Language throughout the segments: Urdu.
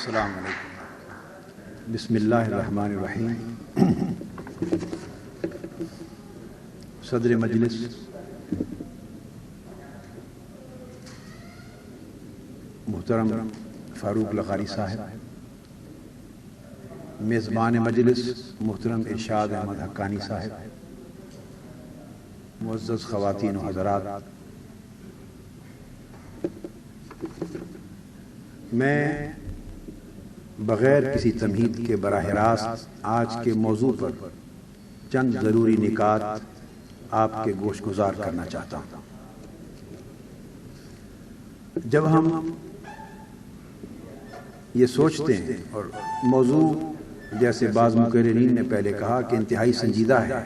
السلام علیکم۔ بسم اللہ الرحمن الرحیم۔ صدر مجلس، محترم فاروق لغاری صاحب، میزبان مجلس محترم ارشاد احمد حقانی صاحب، معزز خواتین و حضرات، میں بغیر کسی تمہید کے براہ راست آج کے موضوع پر چند ضروری نکات آپ کے گوش گزار کرنا چاہتا ہوں۔ جب ہم یہ سوچتے ہیں، اور موضوع جیسے بعض مقررین نے پہلے کہا کہ انتہائی سنجیدہ ہے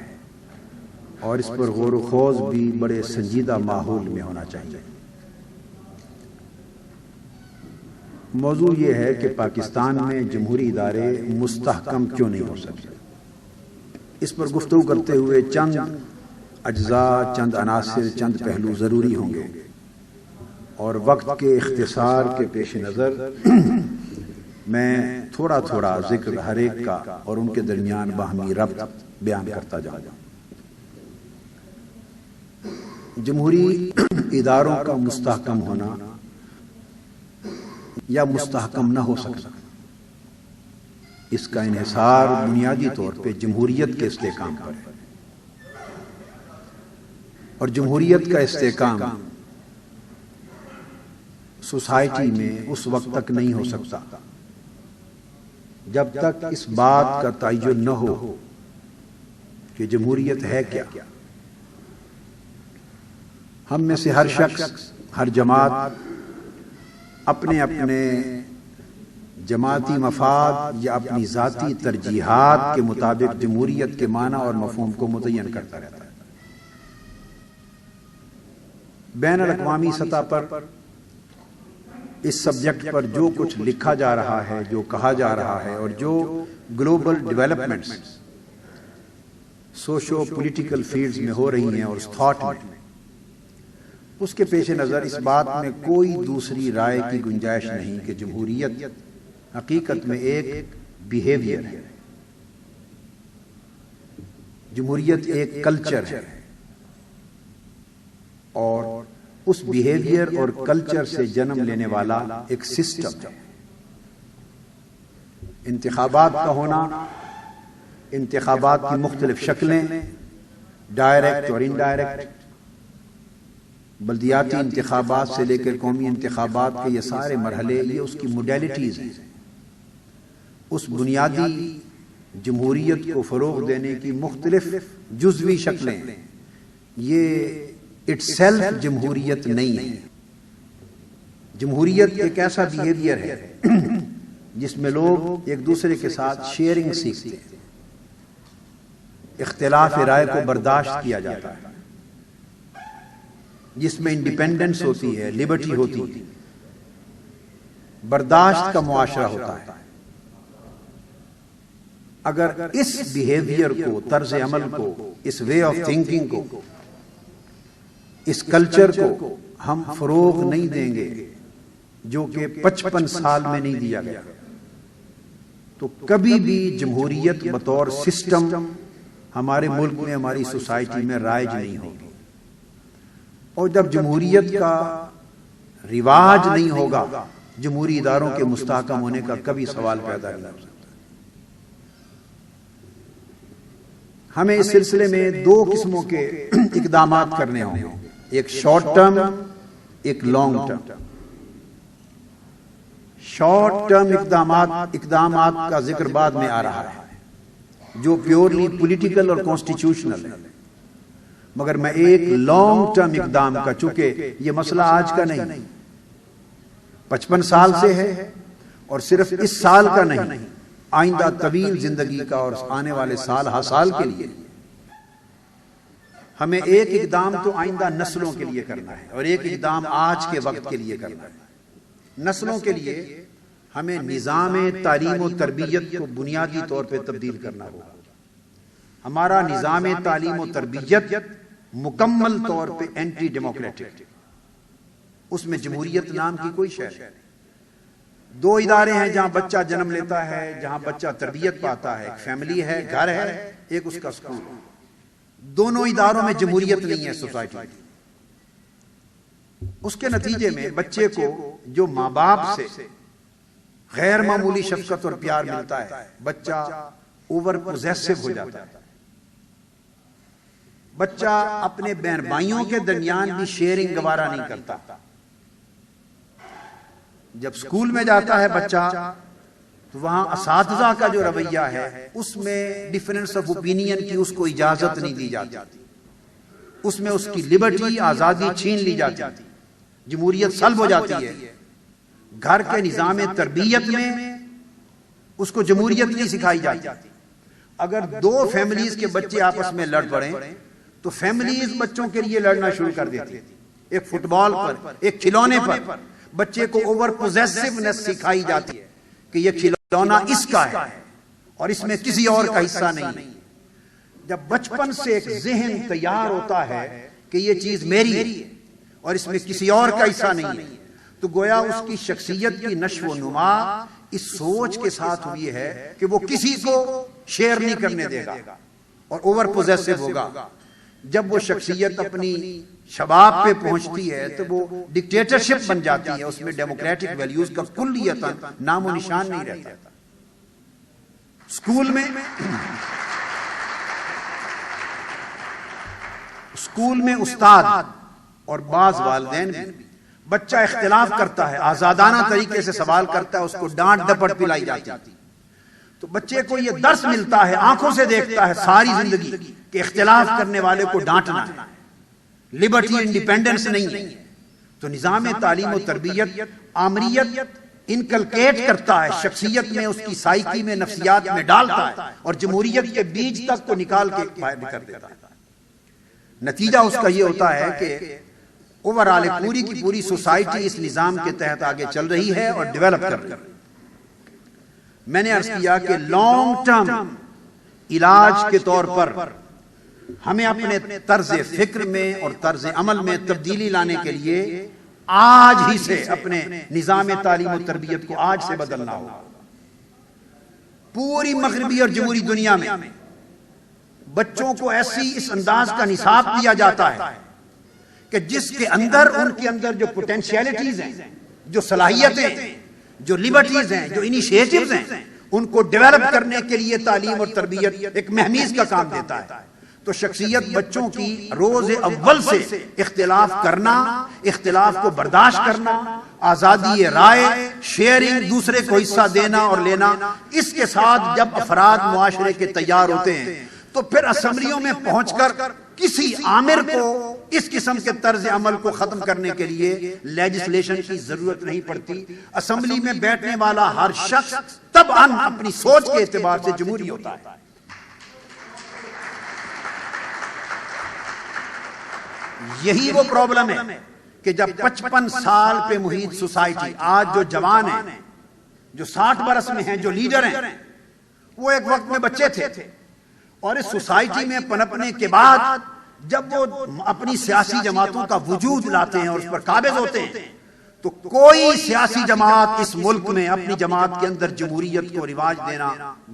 اور اس پر غور و خوض بھی بڑے سنجیدہ ماحول میں ہونا چاہیے۔ موضوع یہ ہے کہ پاکستان میں جمہوری ادارے مستحکم کیوں نہیں ہو سکتے۔ اس پر گفتگو کرتے ہوئے چند اجزاء، چند عناصر، چند پہلو ضروری ہوں گے، اور وقت کے اختصار کے پیش نظر میں تھوڑا تھوڑا ذکر ہر ایک کا اور ان کے درمیان باہمی ربط بیان کرتا جاؤں گا۔ جمہوری اداروں کا مستحکم ہونا یا مستحکم نہ ہو سکنا، اس کا انحصار بنیادی طور پہ جمہوریت کے استحکام پر ہے، اور جمہوریت کا استحکام سوسائٹی میں اس وقت تک نہیں ہو سکتا جب تک اس بات کا تعین نہ ہو کہ جمہوریت ہے کیا۔ ہم میں سے ہر شخص، ہر جماعت اپنے اپنے جماعتی مفاد یا اپنی ذاتی ترجیحات کے مطابق جمہوریت کے معنی اور مفہوم کو متعین کرتا رہتا ہے۔ بین الاقوامی سطح پر اس سبجیکٹ پر جو کچھ لکھا جا رہا ہے، جو کہا جا رہا ہے، اور جو global developments socio political fields میں ہو رہی ہیں اور اس تھاٹ میں، اس کے پیش نظر اس بات میں کوئی دوسری رائے کی گنجائش نہیں کہ جمہوریت حقیقت میں ایک بیہیویئر ہے، جمہوریت ایک کلچر ہے، اور اس بیہیویئر اور کلچر سے جنم لینے والا ایک سسٹم ہے۔ انتخابات کا ہونا، انتخابات کی مختلف شکلیں، ڈائریکٹ اور انڈائریکٹ، بلدیاتی انتخابات سے لے کر قومی انتخابات کے یہ سارے مرحلے، یہ اس کی موڈیلٹیز ہیں۔ اس بنیادی جمہوریت کو فروغ دینے کی مختلف جزوی شکلیں، یہ اٹ سیلف جمہوریت نہیں ہے۔ جمہوریت ایک ایسا بیہیویئر ہے جس میں لوگ ایک دوسرے کے ساتھ شیئرنگ سیکھتے ہیں، اختلاف رائے کو برداشت کیا جاتا ہے، جس میں انڈیپینڈنس ہوتی ہے، لبرٹی ہوتی ہے، برداشت کا معاشرہ ہوتا ہے۔ اگر اس بیہیویئر کو، طرز عمل کو، اس وے آف تھنکنگ کو، اس کلچر کو ہم فروغ نہیں دیں گے، جو کہ 55 سال میں نہیں دیا گیا، تو کبھی بھی جمہوریت بطور سسٹم ہمارے ملک میں، ہماری سوسائٹی میں رائج نہیں ہوگی۔ اور جب جمہوریت کا رواج نہیں ہوگا، جمہوری اداروں کے مستحکم ہونے کا کبھی سوال پیدا نہیں ہو سکتا۔ ہمیں اس سلسلے میں دو قسموں کے اقدامات کرنے ہوں گے، ایک شارٹ ٹرم، ایک لانگ ٹرم۔ شارٹ ٹرم اقدامات کا ذکر بعد میں آ رہا ہے، جو پیورلی پولیٹیکل اور کانسٹیٹیوشنل ہے، مگر میں ایک لانگ ٹرم اقدام کا، چونکہ یہ مسئلہ آج کا نہیں، 55 سال سے ہے، اور صرف اس سال کا نہیں، آئندہ طویل زندگی کا اور آنے والے سال ہر سال کے لیے ہمیں ایک اقدام تو آئندہ نسلوں کے لیے کرنا ہے، اور ایک اقدام آج کے وقت کے لیے کرنا ہے۔ نسلوں کے لیے ہمیں نظام تعلیم و تربیت کو بنیادی طور پہ تبدیل کرنا ہوگا۔ ہمارا نظام تعلیم و تربیت مکمل طور پہ اینٹی ڈیموکریٹک، اس میں جمہوریت نام کی کوئی شے نہیں۔ دو ادارے ہیں جہاں بچہ جنم لیتا ہے، جہاں بچہ تربیت پاتا ہے، ایک فیملی ہے، گھر ہے، ایک اس کا اسکول۔ دونوں اداروں میں جمہوریت نہیں ہے سوسائٹی میں۔ اس کے نتیجے میں بچے کو جو ماں باپ سے غیر معمولی شفقت اور پیار ملتا ہے، بچہ اوور پوزیسو ہو جاتا ہے۔ بچہ اپنے بہن بھائیوں کے درمیان بھی شیئرنگ گوارا نہیں کرتا۔ جب سکول میں جاتا ہے بچہ تو وہاں اساتذہ کا جو رویہ ہے اس میں ڈیفرنس آف اوپینین کی اس کو اجازت نہیں دی جاتی، اس میں اس کی لبرٹی، آزادی چھین لی جاتی، جمہوریت سلب ہو جاتی ہے۔ گھر کے نظام تربیت میں اس کو جمہوریت نہیں سکھائی جاتی۔ اگر دو فیملیز کے بچے آپس میں لڑ پڑیں تو فیملیز بچوں کے لیے لڑنا شروع کر دیتی، ایک فٹ بال پر، ایک کھلونے پر بچے کو اوور پوزیسونیس سکھائی جاتی ہے کہ یہ کھلونا اس کا ہے اور اس میں کسی اور کا حصہ نہیں۔ جب بچپن سے ایک ذہن تیار ہوتا ہے کہ یہ چیز میری ہے اور اس میں کسی اور کا حصہ نہیں ہے، تو گویا اس کی شخصیت کی نشو و نما اس سوچ کے ساتھ ہوئی ہے کہ وہ کسی کو شیئر نہیں کرنے دے گا اور اوور پوزیسو ہوگا۔ جب وہ شخصیت اپنی شباب پہ پہنچتی ہے تو وہ ڈکٹیٹرشپ بن جاتی ہے، اس میں ڈیموکریٹک ویلیوز کا کلیتاً نام و نشان نہیں رہتا۔ اسکول میں استاد اور بعض والدین بھی، بچہ اختلاف کرتا ہے، آزادانہ طریقے سے سوال کرتا ہے، اس کو ڈانٹ ڈپٹ پلائی جاتی، تو بچے کو یہ درس ملتا ہے، آنکھوں سے دیکھتا ہے ساری زندگی کہ اختلاف کرنے والے کو ڈانٹنا ہے، لبرٹی انڈیپینڈنس نہیں ہے۔ تو نظام تعلیم و تربیت آمریت انکلکیٹ کرتا ہے، شخصیت میں، اس کی سائیکی میں، نفسیات میں ڈالتا ہے اور جمہوریت کے بیج تک کو نکال کے باہر کر دیتا ہے۔ نتیجہ اس کا یہ ہوتا ہے کہ اوورآل پوری کی پوری سوسائٹی اس نظام کے تحت آگے چل رہی ہے اور ڈیولپ کر رہی ہے۔ میں نے عرض کیا کہ لانگ ٹرم علاج کے طور پر ہمیں اپنے طرز فکر میں اور طرز عمل میں تبدیلی لانے کے لیے آج ہی سے اپنے نظام تعلیم و تربیت کو آج سے بدلنا ہوگا۔ پوری مغربی اور جمہوری دنیا میں بچوں کو ایسی اس انداز کا نصاب دیا جاتا ہے کہ جس کے اندر ان کے اندر جو پوٹینشیلٹیز ہیں، جو صلاحیتیں ہیں، جو لبرٹیز ہیں، جو انیشیٹیوز ہیں، ان کو ڈیولپ کرنے کے لیے تعلیم اور تربیت ایک مہمیز کا کام دیتا ہے۔ تو شخصیت بچوں کی روز اول سے اختلاف کرنا، اختلاف کو برداشت کرنا، آزادی رائے، شیئرنگ، دوسرے کو حصہ دینا اور لینا، اس کے ساتھ جب افراد معاشرے کے تیار ہوتے ہیں تو پھر اسمبلیوں میں پہنچ کر کسی عامر کو اس قسم کے طرز عمل کو ختم کرنے کے لیے لیجسلیشن کی ضرورت نہیں پڑتی۔ اسمبلی میں بیٹھنے والا ہر شخص طبعاً اپنی سوچ کے اعتبار سے جمہوری ہوتا ہے۔ یہی وہ پرابلم ہے کہ جب 55 سال پہ محیط سوسائٹی، آج جو جوان ہیں، جو 60 برس میں ہیں، جو لیڈر ہیں، وہ ایک وقت میں بچے تھے، اور اس سوسائٹی میں پنپنے کے بعد جب وہ اپنی سیاسی جماعتوں کا وجود لاتے ہیں اور اس پر قابض ہوتے ہیں تو کوئی سیاسی جماعت اس ملک میں اپنی جماعت کے اندر جمہوریت کو رواج دینا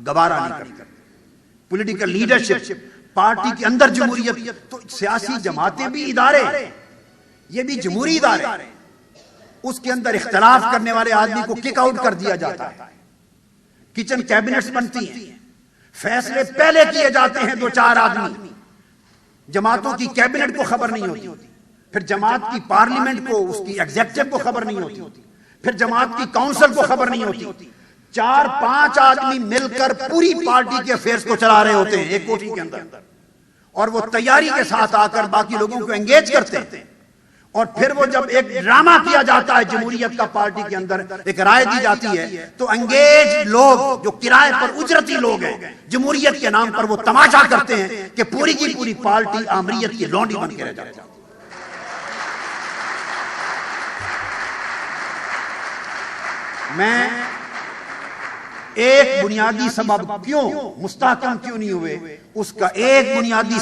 گوارا نہیں کرتی۔ پولیٹیکل لیڈرشپ، پارٹی کے اندر جمہوریت، تو سیاسی جماعتیں بھی ادارے، یہ بھی جمہوری ادارے، اس کے اندر اختلاف کرنے والے آدمی کو کک آؤٹ کر دیا جاتا ہے، کچن کیبنٹس بنتی ہیں، فیصلے پہلے کیے جاتے ہیں 2-4 آدمی، جماعتوں کی کیبنٹ کو خبر نہیں ہوتی، پھر جماعت کی پارلیمنٹ کو، اس کی ایگزیکٹو کو خبر نہیں ہوتی، پھر جماعت کی کونسل کو خبر نہیں ہوتی، 4-5 آدمی مل کر پوری پارٹی کے افیئرز کو چلا رہے ہوتے ہیں ایک کوٹھی کے اندر، اور وہ تیاری کے ساتھ آ کر باقی لوگوں کو انگیج کرتے ہیں، اور پھر وہ جب ایک ڈرامہ کیا جاتا ہے جمہوریت کا، پارٹی کے اندر ایک رائے دی جاتی ہے، تو انگیج لوگ جو کرائے پر اجرتی لوگ ہیں، جمہوریت کے نام پر وہ تماشا کرتے ہیں کہ پوری کی پوری پارٹی آمریت کی لونڈی بن کے رہ جاتی ہے۔ میں ایک بنیادی سبب کیوں مستحکم کیوں نہیں ہوئے، اس کا ایک بنیادی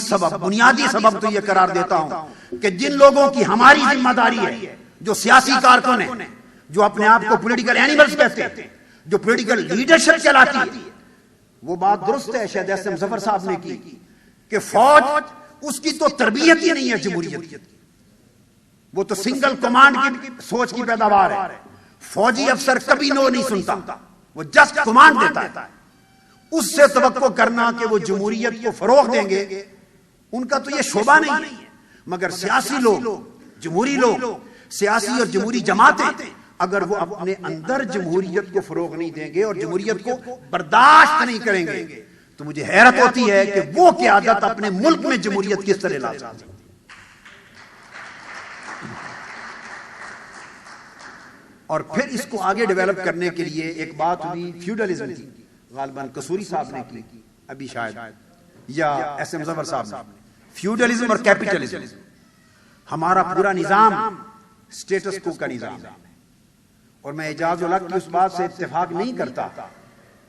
سبب تو یہ قرار دیتا ہوں کہ جن لوگوں کی ہماری ذمہ داری ہے، جو سیاسی کارکن ہیں، جو اپنے آپ کو پولیٹیکل اینیملز کہتے ہیں، جو پولیٹیکل لیڈرشپ چلاتی ہے، وہ بات درست ہے شہید احسن مظفر صاحب نے کی کہ فوج اس کی تو تربیت ہی نہیں ہے جمہوریت کی، وہ تو سنگل کمانڈ کی سوچ کی پیداوار ہے. فوجی افسر کبھی نو نہیں سنتا، وہ جسٹ کمانڈ دیتا ہے. اس سے توقع کرنا کہ وہ جمہوریت کو فروغ دیں گے، ان کا تو یہ شعبہ نہیں ہے. مگر سیاسی لوگ، جمہوری لوگ، سیاسی اور جمہوری جماعتیں اگر وہ اپنے اندر جمہوریت کو فروغ نہیں دیں گے اور جمہوریت کو برداشت نہیں کریں گے تو مجھے حیرت ہوتی ہے کہ وہ قیادت اپنے ملک میں جمہوریت کس طرح لا سکتی ہے. اور پھر اس کو آگے ڈیولپ کرنے کے لیے ایک بات ہوئی فیوڈلزم کی، غالباً قصوری صاحب نے کی ابھی شاید، یا ایس ایم مظفر صاحب نے. فیوڈلزم اور کیپٹلزم، ہمارا پورا نظام سٹیٹس کو کا نظام ہے. اور میں اعجاز الحق کی اس بات سے اتفاق نہیں کرتا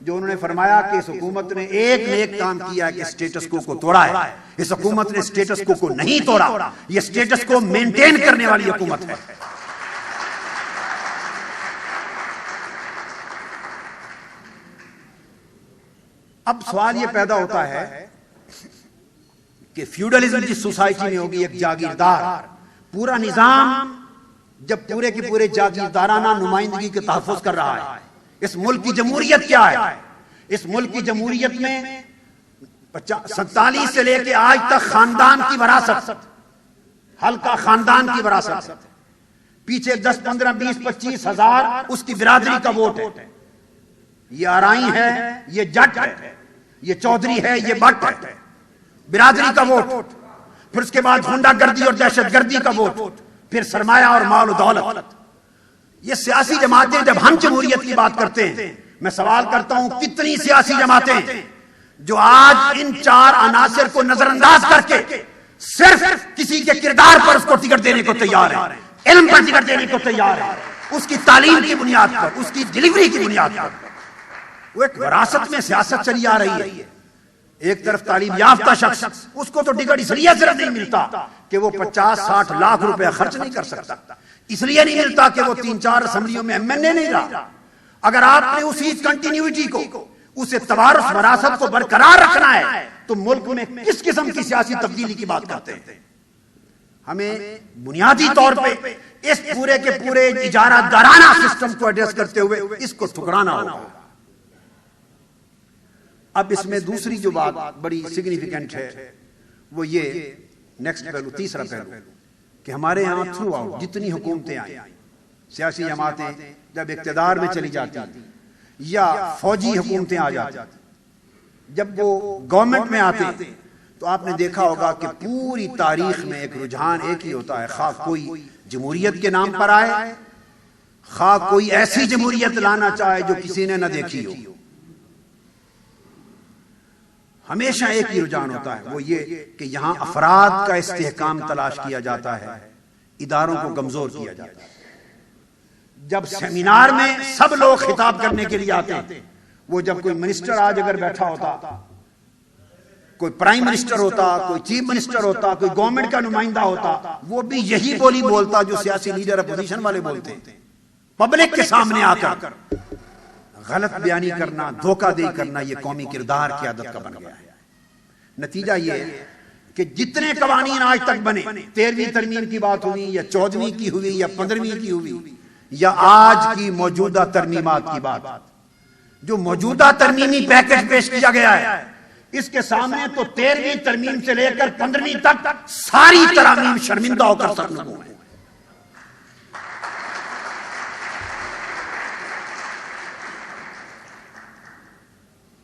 جو انہوں نے فرمایا کہ اس حکومت نے ایک نیک کام کیا ہے کہ سٹیٹس کو توڑا ہے. اس حکومت نے سٹیٹس کو نہیں توڑا، یہ سٹیٹس کو مینٹین کرنے والی حکومت ہے. اب سوال یہ پیدا ہوتا ہے کہ فیوڈلزم جس سوسائٹی میں ہوگی ایک جاگیردار، پورا نظام جب پورے کے پورے جاگیردارانہ نمائندگی کے تحفظ کر رہا ہے. اس ملک کی جمہوریت کیا ہے؟ اس ملک کی جمہوریت میں 47 سے لے کے آج تک خاندان کی وراثت، حلقہ خاندان کی وراثت، پیچھے 10 15 20 25 ہزار اس کی برادری کا ووٹ ہے. یہ آرائی ہے، یہ جٹ ہے، یہ چودھری ہے، یہ بٹ ہے، برادری کا ووٹ. پھر اس کے بعد ہنڈا گردی اور دہشت گردی کا ووٹ، پھر سرمایہ اور مال و دولت. یہ سیاسی جماعتیں جب ہم جمہوریت کی بات کرتے ہیں، میں سوال کرتا ہوں کتنی سیاسی جماعتیں جو آج ان 4 عناصر کو نظر انداز کر کے صرف کسی کے کردار پر اس کو ٹکٹ دینے کو تیار ہے، علم پر ٹکٹ دینے کو تیار ہے، اس کی تعلیم کی بنیاد پر، اس کی ڈلیوری کی بنیاد پر. وہ ایک وراثت میں سیاست چلی آ رہی ہے. ایک طرف تعلیم یافتہ شخص، اس کو تو ٹکٹ اس لیے صرف نہیں ملتا کہ وہ 50-60 لاکھ روپے خرچ نہیں کر سکتا، اس لیے نہیں ملتا کہ وہ 3-4 اسمبلیوں میں ایم این اے نہیں رہا. اگر آپ نے اسی کنٹینیوٹی کو، اس توارث وراثت کو برقرار رکھنا ہے تو ملک میں کس قسم کی سیاسی تبدیلی کی بات کرتے ہیں؟ ہمیں بنیادی طور پہ اس پورے کے پورے اجارہ دارانہ سسٹم کو ایڈریس کرتے ہوئے اس کو ٹھکرانا ہوگا. اب اس میں دوسری جو بات بڑی سگنیفیکنٹ ہے وہ یہ نیکسٹ پہلو، تیسرا پہلو، کہ ہمارے ہاں تھرو آؤٹ جتنی حکومتیں آئیں، سیاسی جماعتیں جب اقتدار میں چلی جاتی یا فوجی حکومتیں آ جاتی، جب وہ گورنمنٹ میں آتے تو آپ نے دیکھا ہوگا کہ پوری تاریخ میں ایک رجحان ایک ہی ہوتا ہے، خواہ کوئی جمہوریت کے نام پر آئے، خواہ کوئی ایسی جمہوریت لانا چاہے جو کسی نے نہ دیکھی ہو، ہمیشہ ایک ہی رجحان ہوتا ہے، وہ یہ کہ یہاں افراد کا استحکام تلاش کیا جاتا ہے، اداروں کو کمزور کیا جاتا ہے. جب سیمینار میں سب لوگ خطاب کرنے کے لیے آتے ہیں، وہ جب کوئی منسٹر آج اگر بیٹھا ہوتا، کوئی پرائم منسٹر ہوتا، کوئی چیف منسٹر ہوتا، کوئی گورنمنٹ کا نمائندہ ہوتا، وہ بھی یہی بولی بولتا جو سیاسی لیڈر اپوزیشن والے بولتے ہیں. پبلک کے سامنے آ کر غلط بیانی کرنا، دھوکہ دہی کرنا، یہ قومی کردار کی عادت کا بن گیا ہے. نتیجہ یہ ہے کہ جتنے قوانین آج تک بنے، 13ویں ترمیم کی بات ہوئی یا 14ویں کی ہوئی یا 15ویں کی ہوئی یا آج کی موجودہ ترمیمات کی بات، جو موجودہ ترمیمی پیکج پیش کیا گیا ہے اس کے سامنے تو 13ویں ترمیم سے لے کر 15ویں تک ساری ترامیم شرمندہ ہو کر سرنگوں ہیں.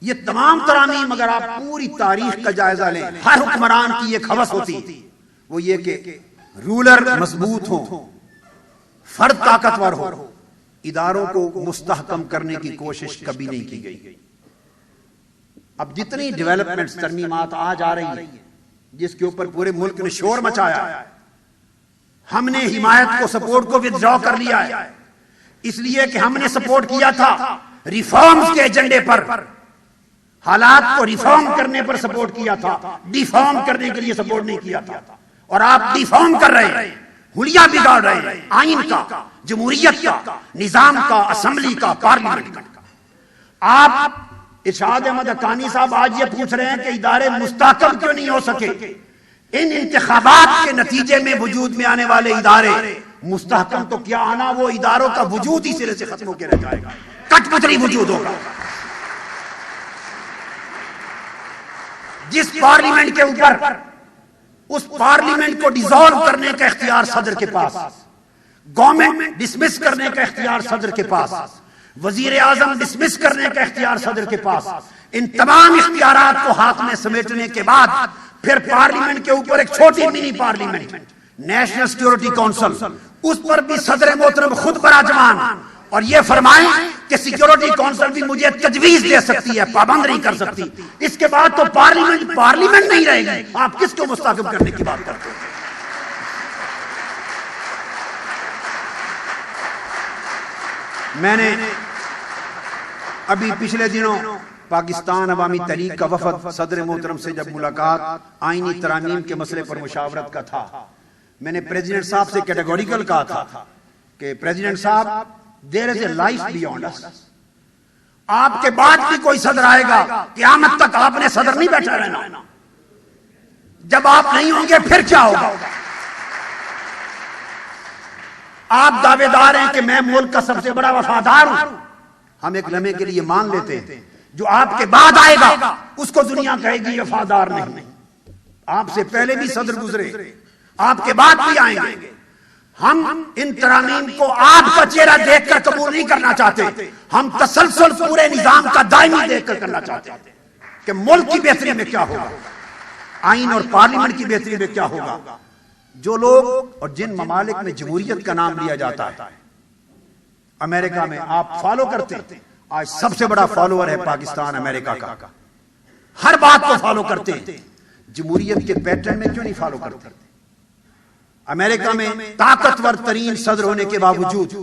یہ تمام ترامیم اگر آپ پوری تاریخ کا جائزہ لیں، ہر حکمران کی ایک ہوس ہوتی، وہ یہ کہ رولر مضبوط ہو، فرد طاقتور ہو، اداروں کو مستحکم کرنے کی کوشش کبھی نہیں کی گئی. اب جتنی ڈیولپمنٹس، ترمیمات آج آ رہی ہیں جس کے اوپر پورے ملک نے شور مچایا، ہم نے حمایت کو، سپورٹ کو ودرا کر لیا ہے، اس لیے کہ ہم نے سپورٹ کیا تھا ریفارمز کے ایجنڈے پر، حالات کو ریفارم کرنے پر سپورٹ کیا تھا، ڈیفارم کرنے کے لیے سپورٹ نہیں کیا تھا. اور آپ ڈیفارم کر رہے ہیں، حلیہ بگاڑ رہے ہیں، آئین کا، جمہوریت کا، نظام کا، اسمبلی کا، پارلیمنٹ کا۔ آپ ارشاد احمد حقانی صاحب آج یہ پوچھ رہے ہیں کہ ادارے مستحکم کیوں نہیں ہو سکے؟ ان انتخابات کے نتیجے میں وجود میں آنے والے ادارے مستحکم تو کیا آنا، وہ اداروں کا وجود ہی سرے سے ختم ہو کے رہ جائے گا، کٹ پتلی وجود ہوگا۔ جس پارلیمنٹ کے اوپر، اس پارلیمنٹ کو ڈیزالو کرنے کا اختیار صدر کے پاس، گورنمنٹ ڈسمس کرنے کا اختیار صدر کے پاس، وزیر اعظم ڈسمس کرنے کا اختیار صدر کے پاس، ان تمام اختیارات کو ہاتھ میں سمیٹنے کے بعد پھر پارلیمنٹ کے اوپر ایک چھوٹی منی پارلیمنٹ، نیشنل سیکورٹی کونسل، اس پر بھی صدر محترم خود براجمان اور یہ فرمائیں کہ سیکورٹی کونسل بھی مجھے تجویز دے سکتی ہے، پابند نہیں کر سکتی۔ اس کے بعد تو پارلیمنٹ نہیں رہے گی، آپ کس کو مستحکم کرنے کی بات کرتے ہیں؟ میں نے ابھی پچھلے دنوں پاکستان عوامی تحریک کا وفد صدر محترم سے جب ملاقات آئینی ترامیم کے مسئلے پر مشاورت کا تھا، میں نے پریزیڈنٹ صاحب سے کیٹیگوریکل کہا تھا کہ پریزیڈنٹ صاحب there is a life beyond us۔ آپ کے بعد بھی کوئی صدر آئے گا، قیامت تک آپ نے صدر نہیں بیٹھا رہنا، جب آپ نہیں ہوں گے پھر کیا ہوگا؟ آپ دعوے دار ہیں کہ میں ملک کا سب سے بڑا وفادار ہوں، ہم ایک لمحے کے لیے مان لیتے ہیں، جو آپ کے بعد آئے گا اس کو دنیا کہے گی وفادار نہیں۔ آپ سے پہلے بھی صدر گزرے، آپ کے بعد بھی آئیں گے۔ ہم ان ترامیم کو آپ کا چہرہ دیکھ کر قبول نہیں کرنا چاہتے، ہم تسلسل پورے نظام کا دائمی دیکھ کر کرنا چاہتے ہیں کہ ملک کی بہتری میں کیا ہوگا، آئین اور پارلیمنٹ کی بہتری میں کیا ہوگا۔ جو لوگ اور جن ممالک میں جمہوریت کا نام لیا جاتا ہے، امریکہ میں آپ فالو کرتے ہیں، آج سب سے بڑا فالوور ہے پاکستان امریکہ کا، ہر بات کو فالو کرتے ہیں، جمہوریت کے پیٹرن میں کیوں نہیں فالو کرتے؟ امریکہ میں طاقتور ترین صدر ہونے کے باوجود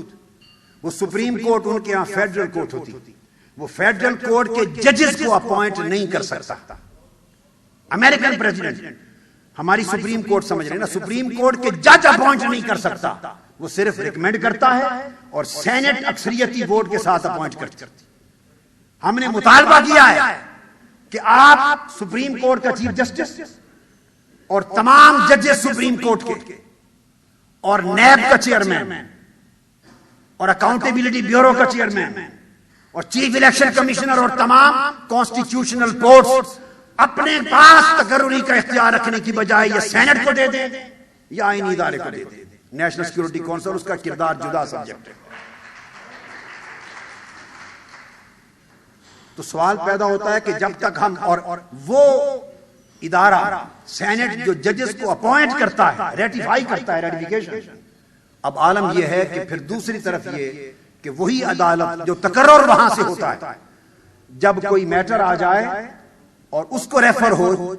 وہ سپریم کورٹ ان کے ہاں فیڈرل کورٹ ہوتی، وہ فیڈرل کورٹ کے ججز کو اپوائنٹ نہیں کر سکتا۔ امریکن پریزیڈنٹ ہماری سپریم کورٹ سمجھ رہے ہیں نا، سپریم کورٹ کے جج اپوائنٹ نہیں کر سکتا، وہ صرف ریکمینڈ کرتا ہے اور سینٹ اکثریتی ووٹ کے ساتھ اپوائنٹ کرتی۔ ہم نے مطالبہ کیا ہے کہ آپ سپریم کورٹ کا چیف جسٹس اور تمام ججز سپریم کورٹ کے اور نیب کا چیئرمین اور اکاؤنٹیبلٹی بیورو کا چیئرمین اور چیف الیکشن کمشنر اور تمام کانسٹیٹیوشنل کورٹس اپنے پاس تقرری کا اختیار رکھنے کی بجائے یہ سینٹ کو دے دیں یا آئینی ادارے کو دے دیں۔ نیشنل سیکورٹی کونسل اس کا کردار جدا سبجیکٹ ہے۔ تو سوال پیدا ہوتا ہے کہ جب تک ہم اور وہ ادارہ سینٹ جو ججز کو اپوائنٹ کرتا ہے، ریٹیفائی کرتا ہے، ریٹیفیکیشن، اب عالم یہ ہے کہ پھر دوسری طرف یہ کہ وہی عدالت جو تقرر وہاں سے ہوتا ہے، جب کوئی میٹر آ جائے اور اس کو ریفر ہو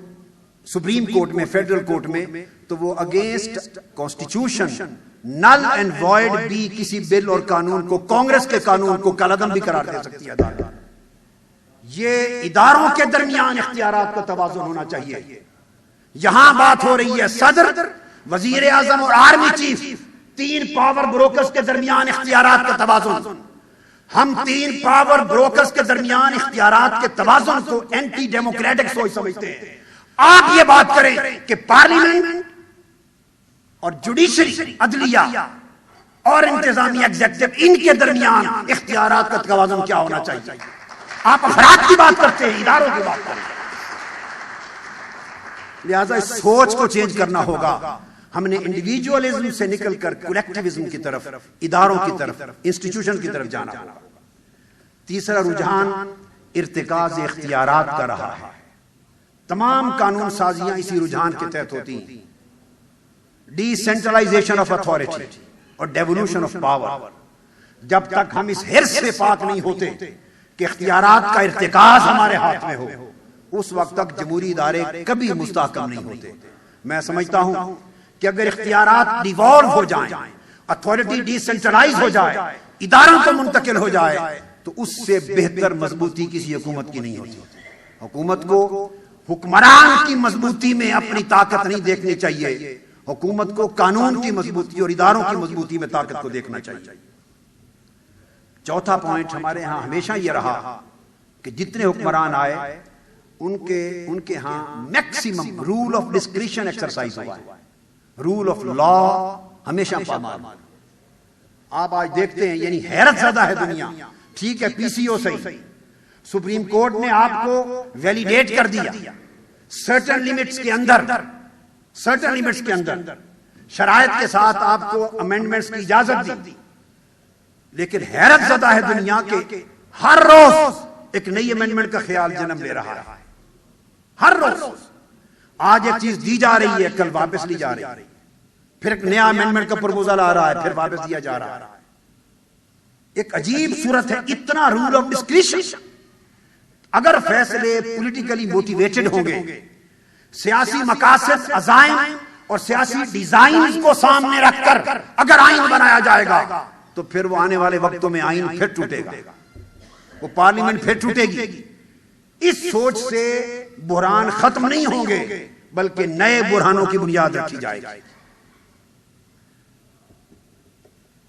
سپریم کورٹ میں، فیڈرل کورٹ میں، تو وہ against constitution null and void بھی کسی بل اور قانون کو، کانگریس کے قانون کو کالعدم بھی قرار دے سکتی ہے عدالت۔ یہ اداروں کے درمیان اختیارات کا توازن ہونا چاہیے۔ یہاں بات ہو رہی ہے صدر، وزیر اعظم اور آرمی چیف، تین پاور بروکرز کے درمیان اختیارات کا توازن۔ ہم تین پاور بروکرز کے درمیان اختیارات کے توازن کو اینٹی ڈیموکریٹک سوچ سمجھتے ہیں۔ آپ یہ بات کریں کہ پارلیمنٹ اور جوڈیشری، عدلیہ اور انتظامی ایگزیکٹو، ان کے درمیان اختیارات کا توازن کیا ہونا چاہیے؟ آپ افراد کی بات کرتے ہیں، اداروں کی بات کرتے ہیں۔ لہذا اس سوچ کو چینج کرنا ہوگا۔ ہم نے انڈیویجولزم سے نکل کر کولیکٹیوزم کی طرف، اداروں کی طرف، انسٹیٹیوشن کی طرف جانا ہوگا۔ تیسرا رجحان ارتکاز اختیارات کا رہا ہے۔ تمام قانون سازیاں اسی رجحان کے تحت ہوتی ہیں۔ ڈی سینٹرلائزیشن آف اتھارٹی اور ڈیولوشن آف پاور۔ جب تک ہم اس حرص سے پاک نہیں ہوتے کہ اختیارات کا ارتکاز ہمارے ہاتھ میں ہو، اس وقت تک جمہوری ادارے کبھی مستحکم نہیں ہوتے۔ میں سمجھتا ہوں کہ اگر اختیارات ڈیوالو ہو جائیں، اتھارٹی ڈی سینٹرلائز ہو جائے، اداروں کو منتقل ہو جائے، تو اس سے بہتر مضبوطی کسی حکومت کی نہیں ہوتی۔ حکومت کو حکمران کی مضبوطی میں اپنی طاقت نہیں دیکھنی چاہیے، حکومت کو قانون کی مضبوطی اور اداروں کی مضبوطی میں طاقت کو دیکھنا چاہیے۔ چوتھا پوائنٹ ہمارے ہاں ہمیشہ یہ رہا کہ جتنے حکمران آئے ان کے ہاں maximum rule of discretion exercise ہوا ہے، رول آف لا ہمیشہ پامال۔ آپ آج دیکھتے ہیں، یعنی حیرت زدہ ہے دنیا۔ ٹھیک ہے، پی سی او صحیح، سپریم کورٹ نے آپ کو ویلیڈیٹ کر دیا سرٹن لیمٹس کے اندر شرائط کے ساتھ آپ کو امینڈمنٹس کی اجازت دی، لیکن حیرت زدہ ہے دنیا کے ہر روز ایک نئی امینڈمنٹ کا خیال جنم لے رہا ہے، ہر روز۔ آج ایک چیز دی جا رہی ہے، کل واپس لی جا رہی ہے، پھر ایک نیا امینڈمنٹ کا پروپوزل آ رہا ہے، پھر واپس دیا جا رہا ہے۔ ایک عجیب صورت ہے، اتنا رول آف ڈسکریشن۔ اگر فیصلے پولیٹیکلی موٹیویٹڈ ہوں گے، سیاسی مقاصد، عزائم اور سیاسی ڈیزائن کو سامنے رکھ کر اگر آئین بنایا جائے گا تو پھر وہ آنے والے وقتوں میں آئین پھر ٹوٹے گا، وہ پارلیمنٹ پھر ٹوٹے گی۔ اس سوچ سے بحران ختم نہیں ہوں گے، بلکہ نئے بحرانوں کی بنیاد رکھی جائے گی۔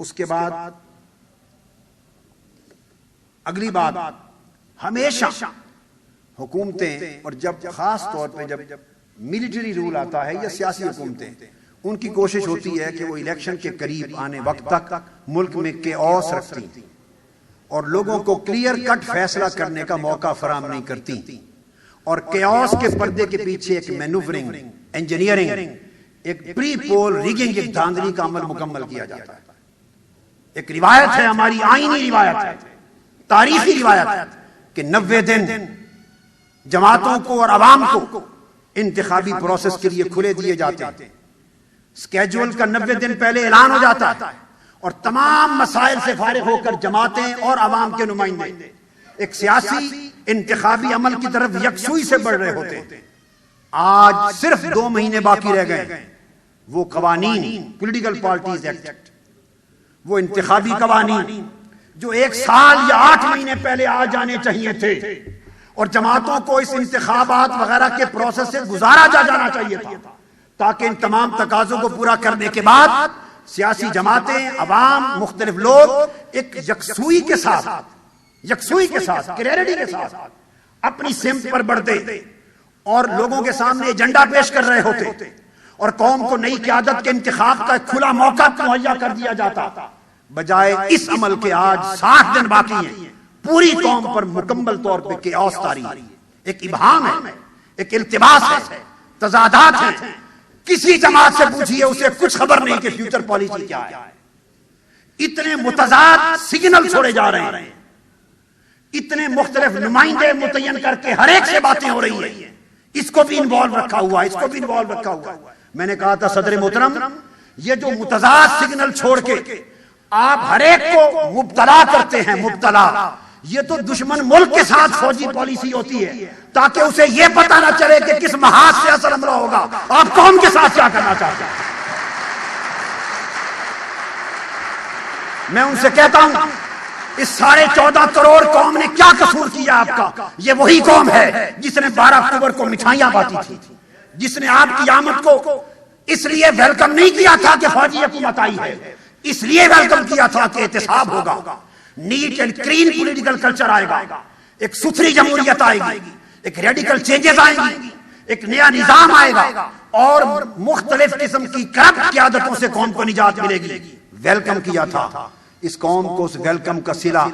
اس کے بعد اگلی بات، ہمیشہ حکومتیں، اور جب خاص طور پہ جب ملٹری رول آتا ہے یا سیاسی حکومتیں، ان کی کوشش ہوتی ہے کہ وہ الیکشن کے قریب آنے وقت تک ملک میں کیوس رکھتی اور لوگوں کو کلیئر کٹ فیصلہ کرنے کا موقع فراہم نہیں کرتی، اور کیوس کے پردے کے پیچھے ایک مینوورنگ، انجینئرنگ، ایک پری پول ریگنگ، ایک دھاندلی کا عمل مکمل کیا جاتا ہے۔ ایک روایت ہے، ہماری آئینی روایت ہے، تاریخی روایت، کہ 90 دن جماعتوں کو اور عوام کو انتخابی پروسیس کے لیے کھلے دیے جاتے ہیں۔ سکیجول کا 90 دن پہلے اعلان ہو جاتا ہے، اور تمام مسائل سے فارغ ہو کر جماعتیں اور عوام کے نمائندے ایک سیاسی انتخابی عمل کی طرف یکسوئی سے بڑھ رہے ہوتے ہیں۔ آج صرف 2 مہینے باقی رہ گئے، وہ قوانین، پولیٹیکل پارٹیز ایکٹ، وہ انتخابی قوانین جو 1 سال یا 8 مہینے پہلے آ جانے چاہیے تھے، اور جماعتوں کو اس انتخابات وغیرہ کے پروسیس سے گزارا جانا چاہیے تھا، تاکہ ان تمام تقاضوں کو پورا کرنے کے بعد سیاسی جماعتیں، عوام، مختلف لوگ ایک یکسوئی کے ساتھ، کلیئرٹی کے ساتھ اپنی سمت پر بڑھتے اور لوگوں کے سامنے ایجنڈا پیش کر رہے ہوتے، اور قوم کو نئی قیادت کے انتخاب کا کھلا موقع مہیا کر دیا جاتا۔ بجائے اس عمل کے آج 60 دن باقی ہیں، پوری قوم پر مکمل طور پہ کیوس طاری ہے، ایک ابہام ہے، ایک التباس ہے، تضادات ہیں۔ کسی جماعت سے پوچھئے، اسے کچھ خبر نہیں کہ فیوچر پالیسی کیا ہے۔ اتنے متضاد سگنل چھوڑے جا رہے ہیں، اتنے مختلف نمائندے متعین کر کے ہر ایک سے باتیں ہو رہی ہیں، اس کو بھی انوالو رکھا ہوا ہے، میں نے کہا تھا صدر محترم، یہ جو متضاد سگنل چھوڑ کے آپ ہر ایک کو مبتلا کرتے ہیں، مبتلا، یہ تو دشمن ملک کے ساتھ فوجی پالیسی ہوتی ہے، تاکہ اسے یہ پتہ نہ چلے کہ کس محاذ سے اثر حملہ ہوگا، آپ قوم کے ساتھ کیا کرنا چاہتے ہیں۔ میں ان سے کہتا ہوں، اس 14.5 کروڑ قوم نے کیا قصور کیا آپ کا؟ یہ وہی قوم ہے جس نے 12 اکتوبر کو مٹھائیاں بانٹی تھی، جس نے آپ کی آمد کو اس لیے ویلکم نہیں کیا تھا کہ فوجی حکومت آئی ہے، اس لیے ویلکم کیا تھا کہ احتساب ہوگا، neat and clean political culture آئے گا، ایک ستھری جمہوریت آئے گی، ایک ریڈیکل چینجز آئیں گی، ایک نیا نظام آئے گا، اور مختلف قسم کی کرپٹ قیادتوں سے قوم کو نجات ملے گی۔ ویلکم کیا تھا، اس قوم کو اس ویلکم کا صلہ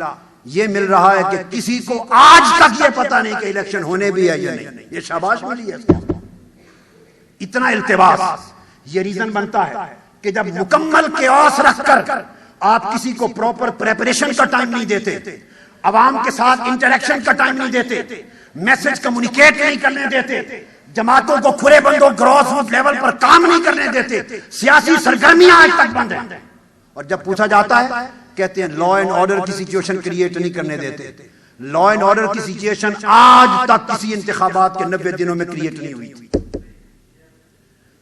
یہ مل رہا ہے کہ کسی کو آج تک یہ پتہ نہیں کہ الیکشن ہونے بھی ہے یا نہیں، یہ شاباش ملی ہے اس کو۔ اتنا التباس، یہ ریزن بنتا ہے کہ جب مکمل کیوس رکھ کر آپ کسی کو پراپر پریپریشن کا ٹائم نہیں دیتے، عوام کے ساتھ انٹریکشن کا ٹائم نہیں دیتے، میسج کمیونیکیٹ نہیں کرنے دیتے، جماعتوں کو کھلے بندوں گراس روٹ لیول پر کام نہیں کرنے دیتے، سیاسی سرگرمیاں آج تک بند ہیں، اور جب پوچھا جاتا ہے کہتے ہیں لا اینڈ آرڈر کی سچویشن کریٹ نہیں کرنے دیتے۔ لا اینڈ آرڈر کی سچویشن آج تک کسی انتخابات کے 90 دنوں میں کریٹ نہیں ہوئی تھی۔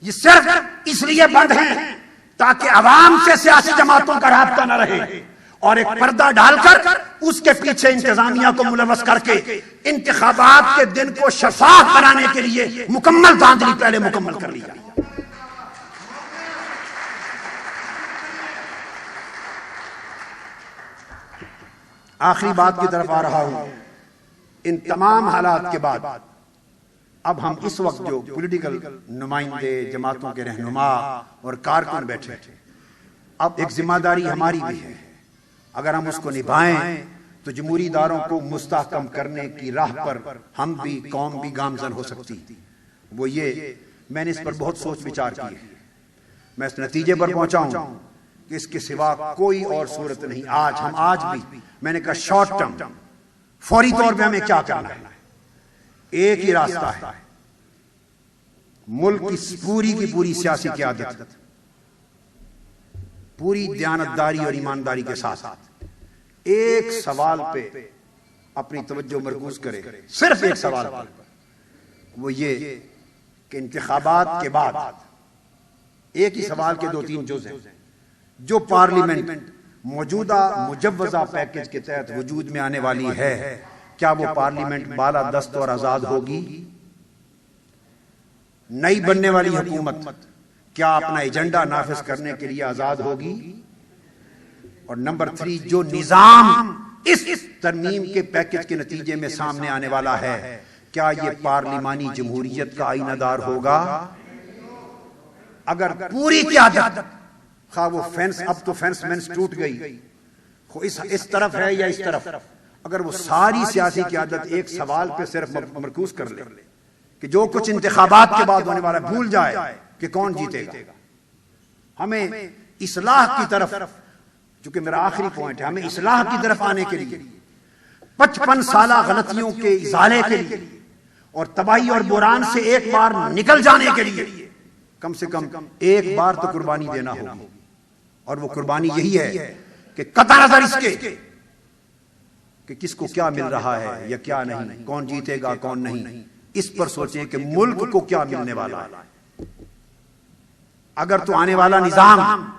یہ صرف اس لیے بند ہیں تاکہ عوام سے سیاسی جماعتوں کا رابطہ نہ رہے، اور ایک پردہ ڈال کر اس کے پیچھے انتظامیہ کو ملوث کر کے انتخابات کے دن کو شفاف بنانے کے لیے مکمل دھاندلی پہلے مکمل کر لی جائے۔ آخری بات کی طرف آ رہا ہوں. ان تمام حالات کے بعد اب ہم اس وقت جو پولیٹیکل نمائندے، جماعتوں کے رہنما اور کارکن بیٹھے، اب ایک ذمہ داری ہماری بھی ہے. اگر ہم اس کو نبھائیں تو جمہوری اداروں کو مستحکم کرنے کی راہ پر ہم بھی، قوم بھی گامزن ہو سکتی. وہ یہ، میں نے اس پر بہت سوچ وچار کی ہے. میں اس نتیجے پر پہنچا ہوں کہ اس کے سوا کوئی اور صورت نہیں. آج بھی میں نے کہا شارٹ ٹرم، فوری طور پہ ہمیں کیا کرنا ہے. ایک ہی راستہ ہے، ملک کی پوری کی پوری سیاسی قیادت پوری دیانتداری اور ایمانداری کے ساتھ ایک سوال پہ اپنی توجہ مرکوز کرے، صرف ایک سوال پر. وہ یہ کہ انتخابات کے بعد ایک ہی سوال کے 2-3 جز ہیں. جو پارلیمنٹ موجودہ مجوزہ پیکج کے تحت وجود میں آنے والی ہے، کیا وہ پارلیمنٹ بالا دست اور آزاد ہوگی؟ نئی بننے والی حکومت کیا اپنا ایجنڈا نافذ کرنے کے لیے آزاد ہوگی؟ اور نمبر 3، جو نظام اس ترمیم کے پیکج کے نتیجے میں سامنے آنے والا ہے، کیا یہ پارلیمانی جمہوریت کا آئینہ دار ہوگا؟ اگر پوری قیادت، خواہ وہ فینس، اب تو فینس مینس ٹوٹ گئی، اس طرف ہے یا اس طرف، اگر وہ ساری سیاسی قیادت ایک سوال پہ صرف مرکوز کر لے کہ جو کچھ انتخابات کے بعد ہونے والا بھول جائے کہ کون جیتے گا. ہمیں اصلاح کی طرف، چونکہ میرا آخری پوائنٹ ہے، ہمیں اصلاح کی طرف آنے کے لیے 55 سالہ غلطیوں کے ازالے کے لیے اور تباہی اور بحران سے ایک بار نکل جانے کے لیے کم سے کم ایک بار تو قربانی دینا ہوگی. اور وہ قربانی یہی ہے کہ قطع نظر اس کے کہ کس کو کیا مل رہا ہے یا کیا نہیں، کون جیتے گا کون نہیں، اس پر سوچیں کہ ملک کو کیا ملنے والا ہے. اگر تو آنے والا نظام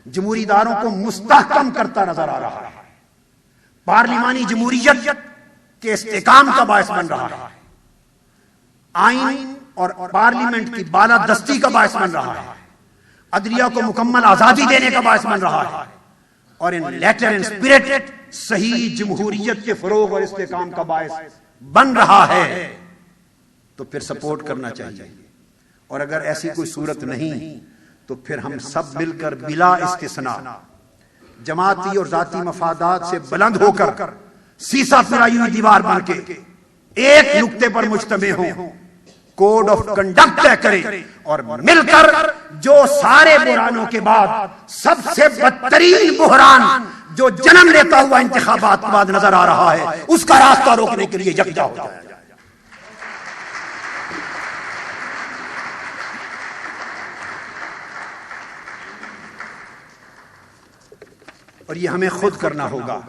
جمہوری اداروں کو مستحکم کرتا نظر آ رہا ہے، پارلیمانی جمہوریت کے استحکام کا باعث بن رہا ہے، آئین اور پارلیمنٹ کی بالادستی کا باعث بن رہا ہے، عدلیہ کو مکمل آزادی دینے کا باعث بن رہا ہے، اور ان لیٹر اینڈ اسپرٹ صحیح جمہوریت کے فروغ اور استحکام کا باعث بن رہا ہے، تو پھر سپورٹ کرنا چاہیے. اور اگر ایسی کوئی صورت نہیں تو پھر ہم سب مل کر بلا استثناء جماعتی اور ذاتی مفادات سے بلند ہو کر سیسا پھرائی ہوئی دیوار بن کے ایک نقطے پر مجتمع ہوں، کوڈ آف کنڈکٹ طے کریں اور مل کر جو سارے بحرانوں کے بعد سب سے بدترین بحران جو جنم لیتا ہوا انتخابات کے بعد نظر آ رہا ہے، اس کا راستہ روکنے کے لیے یکجا ہو جائے. اور یہ ہمیں خود کرنا ہوگا.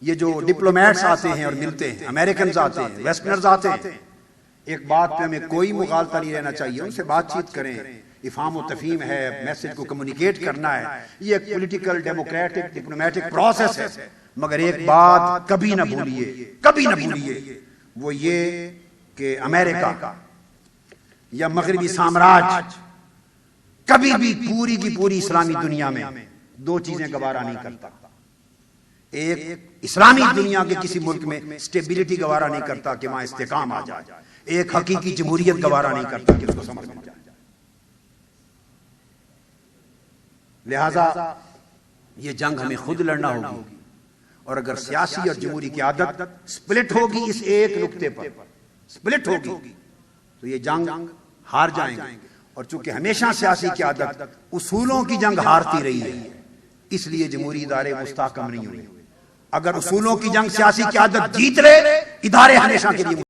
یہ جو ڈپلومیٹس آتے ہیں اور ملتے ہیں، امریکنز آتے ہیں، ویسٹرنرز آتے ہیں، ایک بات پہ ہمیں کوئی مغالطہ نہیں رہنا چاہیے. ان سے بات چیت کریں، افہام و تفہیم ہے، میسج کو کمیونیکیٹ کرنا ہے. یہ ایک پولیٹیکل ڈیموکریٹک ڈپلومیٹک پروسیس ہے. مگر ایک بات کبھی نہ بھولیے، وہ یہ کہ امریکہ یا مغربی سامراج کبھی بھی پوری کی پوری اسلامی دنیا میں 2 چیزیں گوارا نہیں کرتا. ایک اسلامی دنیا کے کسی ملک میں سٹیبلٹی گوارا نہیں کرتا کہ وہاں استحکام آ جائے. ایک حقیقی جمہوریت گوارا نہیں کرتا کہ اس کو سمجھ میں جائے. لہذا یہ جنگ ہمیں خود لڑنا ہوگی. اور اگر سیاسی اور جمہوری قیادت سپلٹ ہوگی، اس ایک نقطے پر سپلٹ ہوگی، تو یہ جنگ ہار جائیں گے. اور چونکہ ہمیشہ سیاسی قیادت اصولوں کی جنگ ہارتی رہی ہے، اس لیے جمہوری ادارے مستحکم نہیں ہوئے. اگر اصولوں کی جنگ سیاسی قیادت جیت لے، ادارے ہمیشہ کے لیے